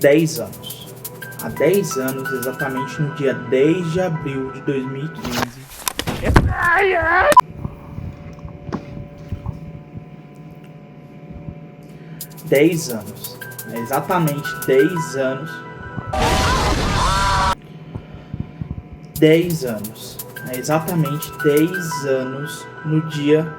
10 anos. Há 10 anos, exatamente no dia 10 de abril de 2015. 10 anos. Exatamente 10 anos. 10 anos. Exatamente 10 anos no dia...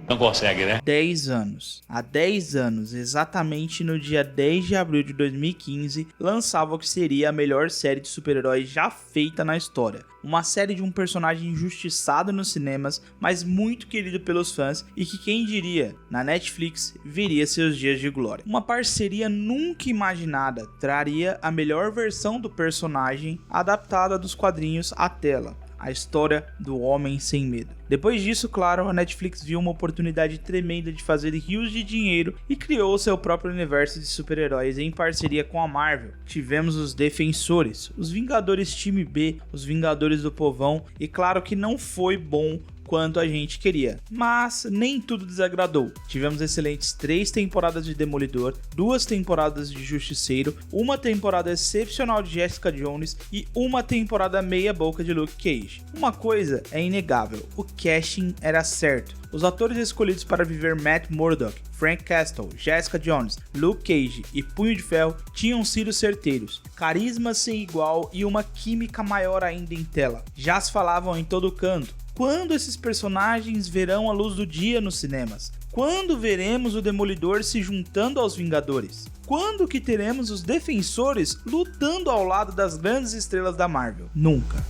Não consegue, né? 10 anos. Há 10 anos, exatamente no dia 10 de abril de 2015, lançava o que seria a melhor série de super-heróis já feita na história. Uma série de um personagem injustiçado nos cinemas, mas muito querido pelos fãs e que, quem diria, na Netflix viria seus dias de glória. Uma parceria nunca imaginada traria a melhor versão do personagem adaptada dos quadrinhos à tela. A história do Homem Sem Medo. Depois disso, claro, a Netflix viu uma oportunidade tremenda de fazer rios de dinheiro e criou seu próprio universo de super-heróis em parceria com a Marvel. Tivemos os Defensores, os Vingadores Time B, os Vingadores do Povão, e claro que não foi bom quanto a gente queria, mas nem tudo desagradou. Tivemos excelentes 3 temporadas de Demolidor, 2 temporadas de Justiceiro, uma temporada excepcional de Jessica Jones e uma temporada meia boca de Luke Cage. Uma coisa é inegável, o casting era certo. Os atores escolhidos para viver Matt Murdock, Frank Castle, Jessica Jones, Luke Cage e Punho de Ferro tinham sido certeiros. Carisma sem igual e uma química maior ainda em tela. Já se falavam em todo canto. Quando esses personagens verão a luz do dia nos cinemas? Quando veremos o Demolidor se juntando aos Vingadores? Quando que teremos os Defensores lutando ao lado das grandes estrelas da Marvel? Nunca.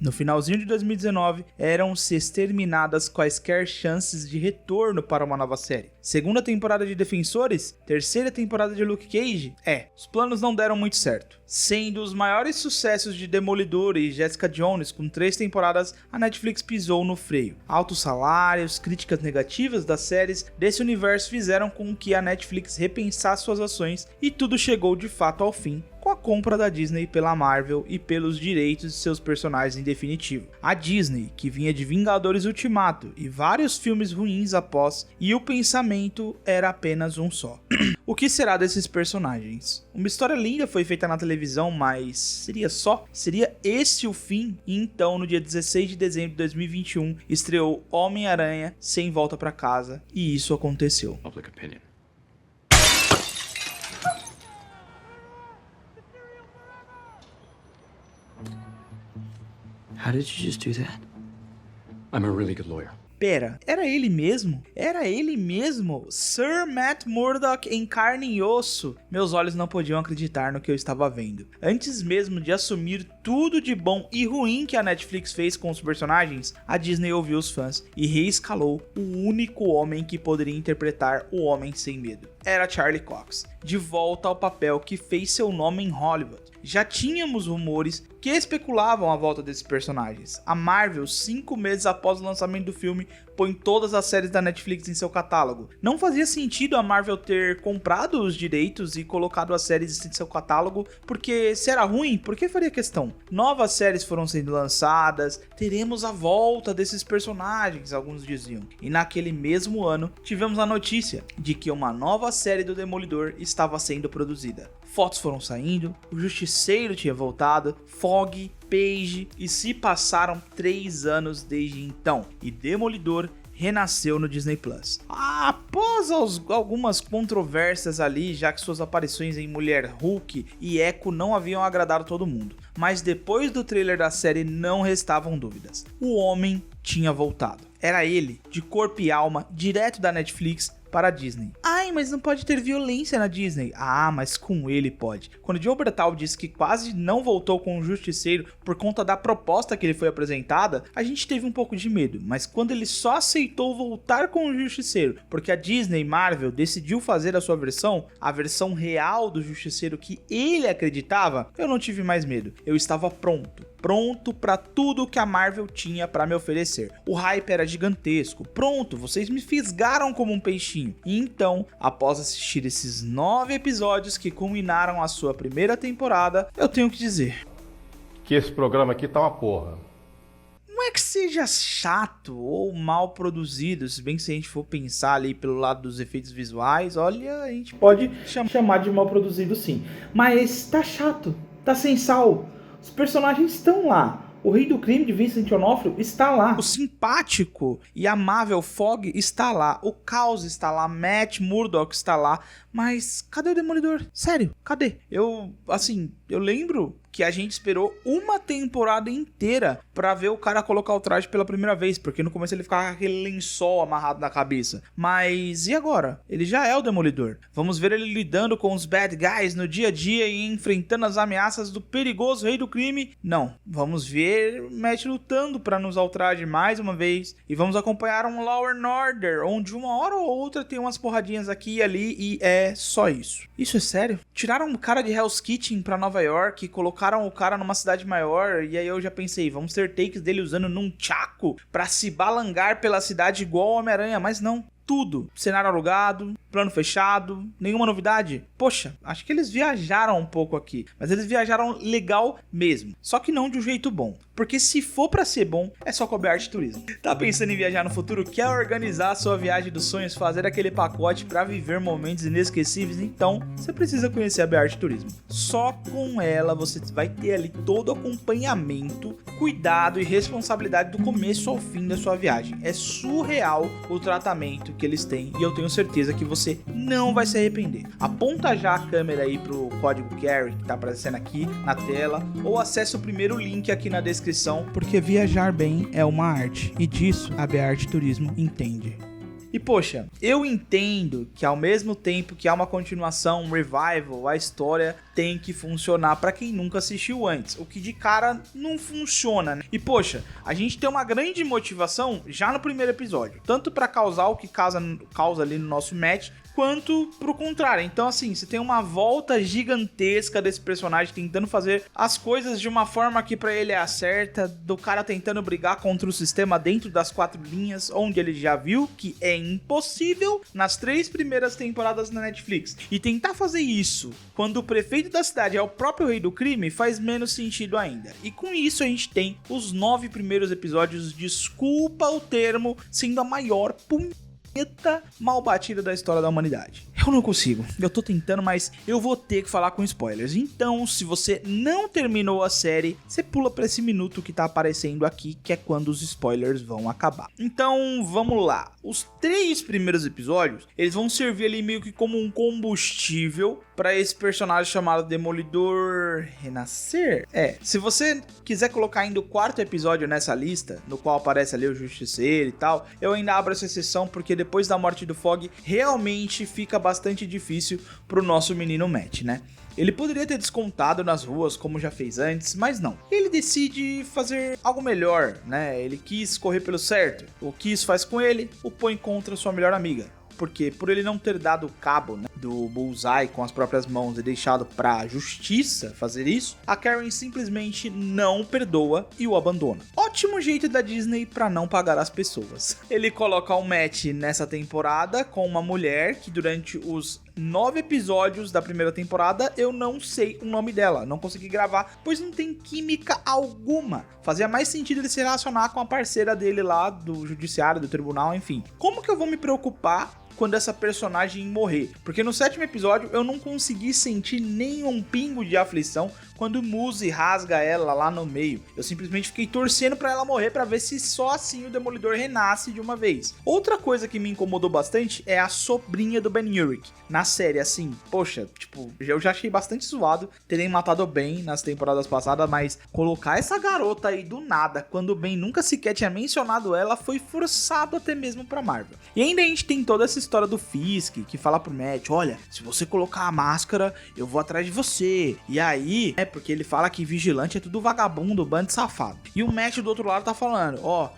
No finalzinho de 2019, eram-se exterminadas quaisquer chances de retorno para uma nova série. Segunda temporada de Defensores, terceira temporada de Luke Cage, os planos não deram muito certo. Sendo os maiores sucessos de Demolidor e Jessica Jones com 3 temporadas, a Netflix pisou no freio. Altos salários, críticas negativas das séries desse universo fizeram com que a Netflix repensasse suas ações e tudo chegou de fato ao fim, com a compra da Disney pela Marvel e pelos direitos de seus personagens em definitivo. A Disney, que vinha de Vingadores Ultimato e vários filmes ruins após, e o pensamento era apenas um só. O que será desses personagens? Uma história linda foi feita na televisão, mas seria esse o fim? E então, no dia 16 de dezembro de 2021, estreou Homem-Aranha Sem Volta pra Casa, e isso aconteceu. Public opinion. How did you just do that? I'm a really good lawyer. Pera, era ele mesmo? Era ele mesmo? Sir Matt Murdock em carne e osso? Meus olhos não podiam acreditar no que eu estava vendo. Antes mesmo de assumir tudo de bom e ruim que a Netflix fez com os personagens, a Disney ouviu os fãs e reescalou o único homem que poderia interpretar o Homem Sem Medo. Era Charlie Cox, de volta ao papel que fez seu nome em Hollywood. Já tínhamos rumores que especulavam a volta desses personagens. A Marvel, 5 meses após o lançamento do filme, põe todas as séries da Netflix em seu catálogo. Não fazia sentido a Marvel ter comprado os direitos e colocado as séries em seu catálogo, porque se era ruim, por que faria questão? Novas séries foram sendo lançadas, teremos a volta desses personagens, alguns diziam. E naquele mesmo ano, tivemos a notícia de que uma nova série do Demolidor estava sendo produzida. Fotos foram saindo, o Justiceiro tinha voltado, Fog, Paige, e se passaram 3 anos desde então, e Demolidor renasceu no Disney Plus. Após algumas controvérsias ali, já que suas aparições em Mulher Hulk e Echo não haviam agradado todo mundo, mas depois do trailer da série não restavam dúvidas. O homem tinha voltado. Era ele, de corpo e alma, direto da Netflix para a Disney. Ai, mas não pode ter violência na Disney. Mas com ele pode. Quando Joe Bertal disse que quase não voltou com o Justiceiro por conta da proposta que ele foi apresentada, a gente teve um pouco de medo. Mas quando ele só aceitou voltar com o Justiceiro porque a Disney Marvel decidiu fazer a sua versão, a versão real do Justiceiro que ele acreditava, eu não tive mais medo. Eu estava pronto para tudo que a Marvel tinha para me oferecer. O hype era gigantesco. Pronto, vocês me fisgaram como um peixinho. E então, após assistir esses 9 episódios que culminaram a sua primeira temporada, eu tenho que dizer que esse programa aqui tá uma porra. Não é que seja chato ou mal produzido, se bem que se a gente for pensar ali pelo lado dos efeitos visuais, olha, a gente pode chamar de mal produzido sim. Mas tá chato, tá sem sal. Os personagens estão lá. O Rei do Crime de Vincent D'Onofrio está lá. O simpático e amável Fogg está lá. O Caos está lá. Matt Murdock está lá. Mas cadê o Demolidor? Sério, cadê? Eu lembro que a gente esperou uma temporada inteira pra ver o cara colocar o traje pela primeira vez, porque no começo ele ficava com aquele lençol amarrado na cabeça. Mas e agora? Ele já é o Demolidor. Vamos ver ele lidando com os bad guys no dia a dia e enfrentando as ameaças do perigoso Rei do Crime? Não. Vamos ver o Matt lutando pra nos usar o traje mais uma vez. E vamos acompanhar um Law and Order, onde uma hora ou outra tem umas porradinhas aqui e ali e é só isso. Isso é sério? Tiraram um cara de Hell's Kitchen pra Nova York e colocaram o cara numa cidade maior, e aí eu já pensei, vamos ter takes dele usando num tchaco pra se balangar pela cidade igual o Homem-Aranha, mas não. Tudo. Cenário alugado, plano fechado, nenhuma novidade. Poxa, acho que eles viajaram um pouco aqui. Mas eles viajaram legal mesmo. Só que não de um jeito bom. Porque se for pra ser bom, é só com a BR Turismo. Tá pensando em viajar no futuro? Quer organizar a sua viagem dos sonhos? Fazer aquele pacote pra viver momentos inesquecíveis? Então, você precisa conhecer a BR Turismo. Só com ela você vai ter ali todo o acompanhamento, cuidado e responsabilidade do começo ao fim da sua viagem. É surreal o tratamento que eles têm e eu tenho certeza que você não vai se arrepender. Aponta já a câmera aí pro código Gary que tá aparecendo aqui na tela ou acesse o primeiro link aqui na descrição, porque viajar bem é uma arte e disso a BR Turismo entende. E poxa, eu entendo que ao mesmo tempo que há uma continuação, um revival, a história tem que funcionar pra quem nunca assistiu antes, o que de cara não funciona, né? E poxa, a gente tem uma grande motivação já no primeiro episódio, tanto pra causar o que causa ali no nosso match, quanto pro contrário. Então assim, você tem uma volta gigantesca desse personagem tentando fazer as coisas de uma forma que pra ele é a certa, do cara tentando brigar contra o sistema dentro das 4 linhas, onde ele já viu que é impossível nas 3 primeiras temporadas na Netflix. E tentar fazer isso quando o prefeito da cidade é o próprio Rei do Crime faz menos sentido ainda. E com isso a gente tem os 9 primeiros episódios, desculpa o termo, sendo a maior mal batida da história da humanidade. Eu não consigo, eu tô tentando, mas eu vou ter que falar com spoilers. Então, se você não terminou a série, você pula pra esse minuto que tá aparecendo aqui, que é quando os spoilers vão acabar. Então, vamos lá. Os 3 primeiros episódios, eles vão servir ali meio que como um combustível pra esse personagem chamado Demolidor renascer. Se você quiser colocar ainda o 4º episódio nessa lista, no qual aparece ali o Justiceiro e tal, eu ainda abro essa exceção porque depois da morte do Fogg, realmente fica bastante difícil pro nosso menino Matt, né? Ele poderia ter descontado nas ruas como já fez antes, mas não. Ele decide fazer algo melhor, né? Ele quis correr pelo certo. O que isso faz com ele? O põe contra sua melhor amiga. Porque por ele não ter dado o cabo, né, do Bullseye com as próprias mãos e deixado pra justiça fazer isso, a Karen simplesmente não perdoa e o abandona. Ótimo jeito da Disney pra não pagar as pessoas. Ele coloca um match nessa temporada com uma mulher que durante os 9 episódios da primeira temporada eu não sei o nome dela, não consegui gravar, pois não tem química alguma. Fazia mais sentido ele se relacionar com a parceira dele lá do judiciário, do tribunal, enfim. Como que eu vou me preocupar quando essa personagem morrer? Porque no 7º episódio eu não consegui sentir nenhum pingo de aflição quando Muse rasga ela lá no meio. Eu simplesmente fiquei torcendo pra ela morrer pra ver se só assim o Demolidor renasce de uma vez. Outra coisa que me incomodou bastante é a sobrinha do Ben Urich. Na série, assim, poxa, tipo, eu já achei bastante zoado terem matado o Ben nas temporadas passadas, mas colocar essa garota aí do nada, quando o Ben nunca sequer tinha mencionado ela, foi forçado até mesmo pra Marvel. E ainda a gente tem toda essa história do Fisk, que fala pro Matt, olha, se você colocar a máscara, eu vou atrás de você. E aí, porque ele fala que vigilante é tudo vagabundo, bando safado. E o Matt do outro lado tá falando, ó,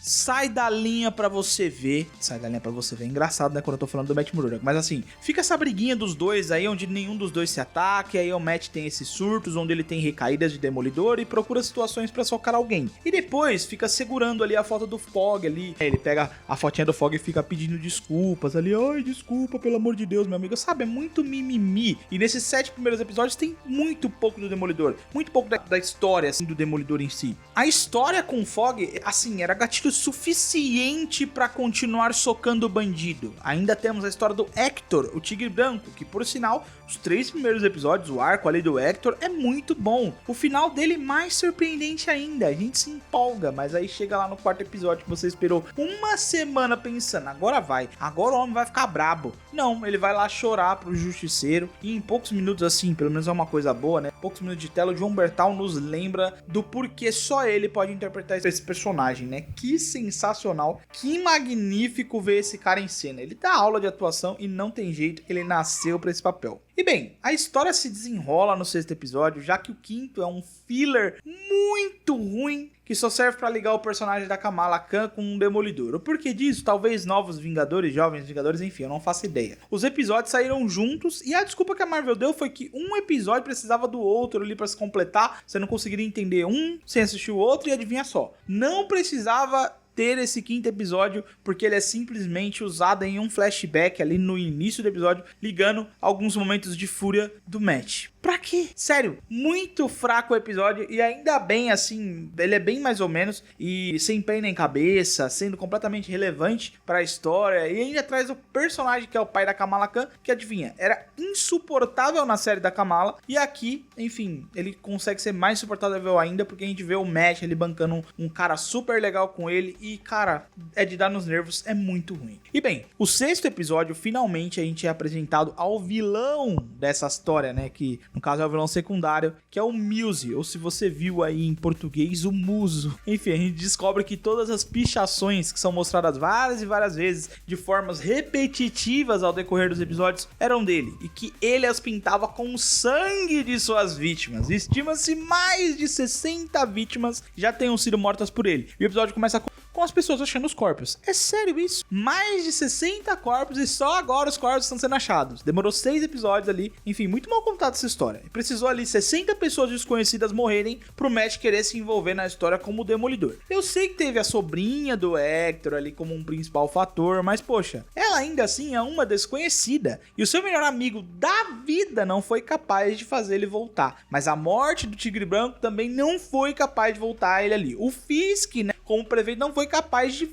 sai da linha pra você ver. Sai da linha pra você ver. É engraçado, né, quando eu tô falando do Matt Murdock. Mas assim, fica essa briguinha dos dois aí, onde nenhum dos dois se ataca. E aí o Matt tem esses surtos, onde ele tem recaídas de Demolidor e procura situações pra socar alguém. E depois fica segurando ali a foto do Fog ali. Ele pega a fotinha do Fog e fica pedindo desculpas ali. Ai, desculpa, pelo amor de Deus, meu amigo. Sabe, é muito mimimi. E nesses 7 primeiros episódios tem muito pouco do Demolidor. Muito pouco da história, assim, do Demolidor em si. A história com o Fog, assim, era gatilho suficiente pra continuar socando o bandido. Ainda temos a história do Hector, o Tigre Branco, que por sinal, os 3 primeiros episódios, o arco ali do Hector é muito bom. O final dele mais surpreendente ainda, a gente se empolga, mas aí chega lá no 4º episódio que você esperou uma semana pensando, agora o homem vai ficar brabo. Não, ele vai lá chorar pro Justiceiro e em poucos minutos, assim, pelo menos é uma coisa boa, né? Poucos minutos de tela, o Jon Bernthal nos lembra do porquê só ele pode interpretar esse personagem, né? Que sensacional, que magnífico ver esse cara em cena. Ele dá aula de atuação e não tem jeito, ele nasceu pra esse papel. E bem, a história se desenrola no 6º episódio, já que o 5º é um filler muito ruim que só serve pra ligar o personagem da Kamala Khan com um Demolidor. O porquê disso? Talvez novos Vingadores, jovens Vingadores, enfim, eu não faço ideia. Os episódios saíram juntos e a desculpa que a Marvel deu foi que um episódio precisava do outro ali pra se completar, você não conseguiria entender um sem assistir o outro e adivinha só. Não precisava ter esse 5º episódio, porque ele é simplesmente usado em um flashback ali no início do episódio, ligando alguns momentos de fúria do Matt. Pra quê? Sério, muito fraco o episódio e ainda bem, assim, ele é bem mais ou menos e sem pé nem cabeça, sendo completamente relevante pra história e ainda traz o personagem que é o pai da Kamala Khan, que adivinha, era insuportável na série da Kamala e aqui, enfim, ele consegue ser mais insuportável ainda porque a gente vê o Matt ele bancando um cara super legal com ele e, cara, é de dar nos nervos, é muito ruim. E bem, o 6º episódio, finalmente a gente é apresentado ao vilão dessa história, né, que no caso é o vilão secundário, que é o Muse, ou se você viu aí em português, o Muso. Enfim, a gente descobre que todas as pichações que são mostradas várias e várias vezes, de formas repetitivas ao decorrer dos episódios, eram dele, e que ele as pintava com o sangue de suas vítimas. Estima-se mais de 60 vítimas já tenham sido mortas por ele. E o episódio começa com as pessoas achando os corpos. É sério isso? Mais de 60 corpos e só agora os corpos estão sendo achados. Demorou 6 episódios ali. Enfim, muito mal contada essa história. Precisou ali 60 pessoas desconhecidas morrerem pro Matt querer se envolver na história como Demolidor. Eu sei que teve a sobrinha do Hector ali como um principal fator, mas poxa, ela ainda assim é uma desconhecida. E o seu melhor amigo da vida não foi capaz de fazer ele voltar. Mas a morte do Tigre Branco também não foi capaz de voltar ele ali. O Fisk, né, como prefeito, não foi capaz de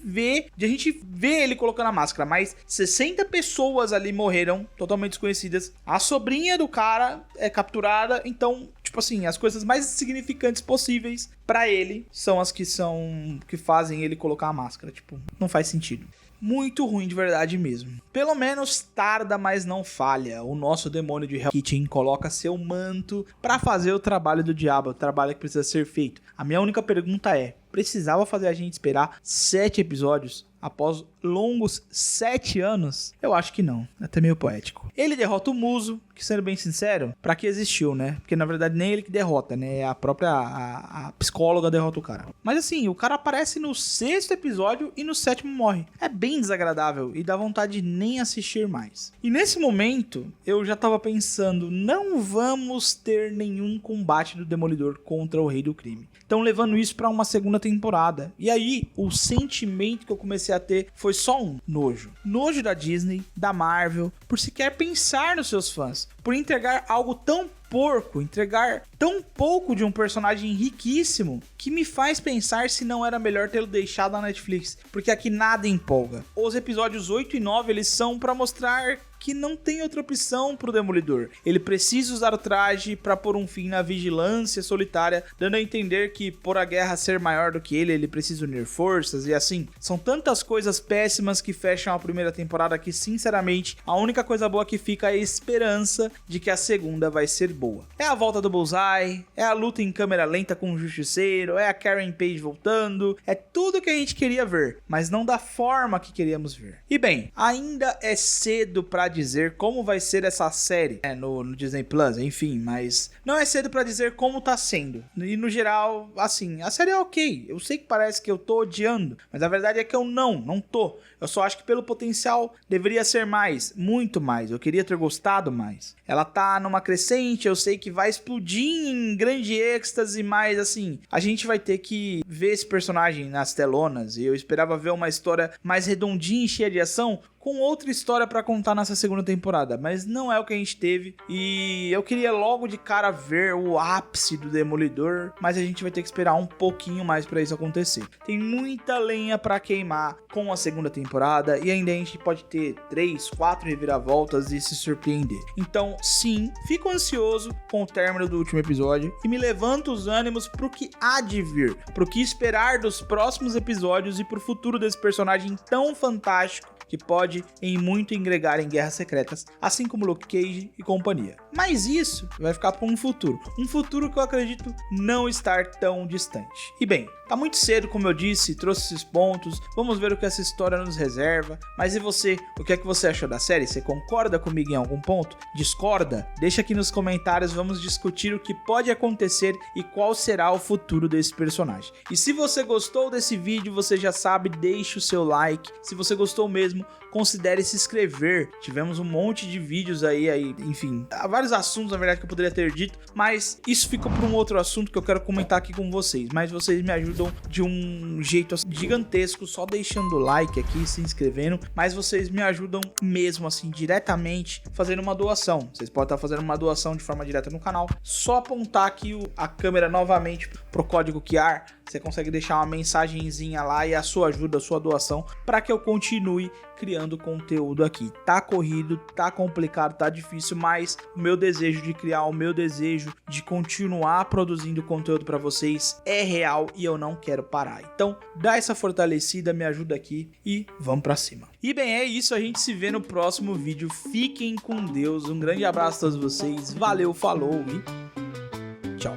a gente ver ele colocando a máscara, mas 60 pessoas ali morreram, totalmente desconhecidas. A sobrinha do cara é capturada, então, tipo assim, as coisas mais significantes possíveis pra ele são as que fazem ele colocar a máscara, tipo, não faz sentido. Muito ruim de verdade mesmo. Pelo menos tarda, mas não falha. O nosso demônio de Hell Kitchen coloca seu manto pra fazer o trabalho do diabo, o trabalho que precisa ser feito. A minha única pergunta é, precisava fazer a gente esperar 7 episódios após longos 7 anos? Eu acho que não, é até meio poético. Ele derrota o Muso, que sendo bem sincero, pra que existiu, né? Porque na verdade nem ele que derrota, né? É a própria a psicóloga derrota o cara. Mas assim, o cara aparece no 6º episódio e no 7º morre. É bem desagradável e dá vontade de nem assistir mais. E nesse momento, eu já tava pensando, não vamos ter nenhum combate do Demolidor contra o Rei do Crime. Então levando isso pra uma segunda temporada. E aí, o sentimento que eu comecei a ter foi só um: nojo. Nojo da Disney, da Marvel, por sequer pensar nos seus fãs, por entregar algo tão porco, entregar tão pouco de um personagem riquíssimo, que me faz pensar se não era melhor tê-lo deixado na Netflix, porque aqui nada empolga. Os episódios 8 e 9, eles são pra mostrar que não tem outra opção pro Demolidor. Ele precisa usar o traje pra pôr um fim na vigilância solitária, dando a entender que por a guerra ser maior do que ele precisa unir forças e assim. São tantas coisas péssimas que fecham a primeira temporada que, sinceramente, a única coisa boa que fica é a esperança de que a segunda vai ser boa. boa. É a volta do Bullseye, é a luta em câmera lenta com o Justiceiro, é a Karen Page voltando, é tudo que a gente queria ver, mas não da forma que queríamos ver. E bem, ainda é cedo pra dizer como vai ser essa série no Disney Plus, enfim, mas não é cedo pra dizer como tá sendo. E no geral, assim, a série é ok. Eu sei que parece que eu tô odiando, mas a verdade é que eu não tô. Eu só acho que pelo potencial deveria ser mais, muito mais. Eu queria ter gostado mais. Ela tá numa crescente, eu sei que vai explodir em grande êxtase, mas assim, a gente vai ter que ver esse personagem nas telonas. E eu esperava ver uma história mais redondinha e cheia de ação, com outra história pra contar nessa segunda temporada, mas não é o que a gente teve, e eu queria logo de cara ver o ápice do Demolidor, mas a gente vai ter que esperar um pouquinho mais pra isso acontecer. Tem muita lenha pra queimar com a segunda temporada, e ainda a gente pode ter 3, 4 reviravoltas e se surpreender. Então, sim, fico ansioso com o término do último episódio, e me levanto os ânimos pro que há de vir, pro que esperar dos próximos episódios e pro futuro desse personagem tão fantástico, que pode em muito engregar em Guerras Secretas, assim como Luke Cage e companhia. Mas isso vai ficar para um futuro que eu acredito não estar tão distante. E bem, tá muito cedo, como eu disse, trouxe esses pontos, vamos ver o que essa história nos reserva. Mas e você? O que é que você achou da série? Você concorda comigo em algum ponto? Discorda? Deixa aqui nos comentários, vamos discutir o que pode acontecer e qual será o futuro desse personagem. E se você gostou desse vídeo, você já sabe, deixe o seu like. Se você gostou mesmo, considere se inscrever. Tivemos um monte de vídeos aí, enfim, há vários assuntos na verdade que eu poderia ter dito, mas isso fica para um outro assunto que eu quero comentar aqui com vocês. Mas vocês me ajudam de um jeito assim, gigantesco, só deixando o like aqui, se inscrevendo, mas vocês me ajudam mesmo assim, diretamente, fazendo uma doação. Vocês podem estar fazendo uma doação de forma direta no canal, só apontar aqui a câmera novamente pro código QR, você consegue deixar uma mensagenzinha lá e a sua ajuda, a sua doação, para que eu continue criando conteúdo aqui. Tá corrido, tá complicado, tá difícil, mas o meu desejo de criar, o meu desejo de continuar produzindo conteúdo para vocês é real e eu não quero parar. Então, dá essa fortalecida, me ajuda aqui e vamos para cima. E bem, é isso, a gente se vê no próximo vídeo. Fiquem com Deus, um grande abraço a todos vocês, valeu, falou e tchau.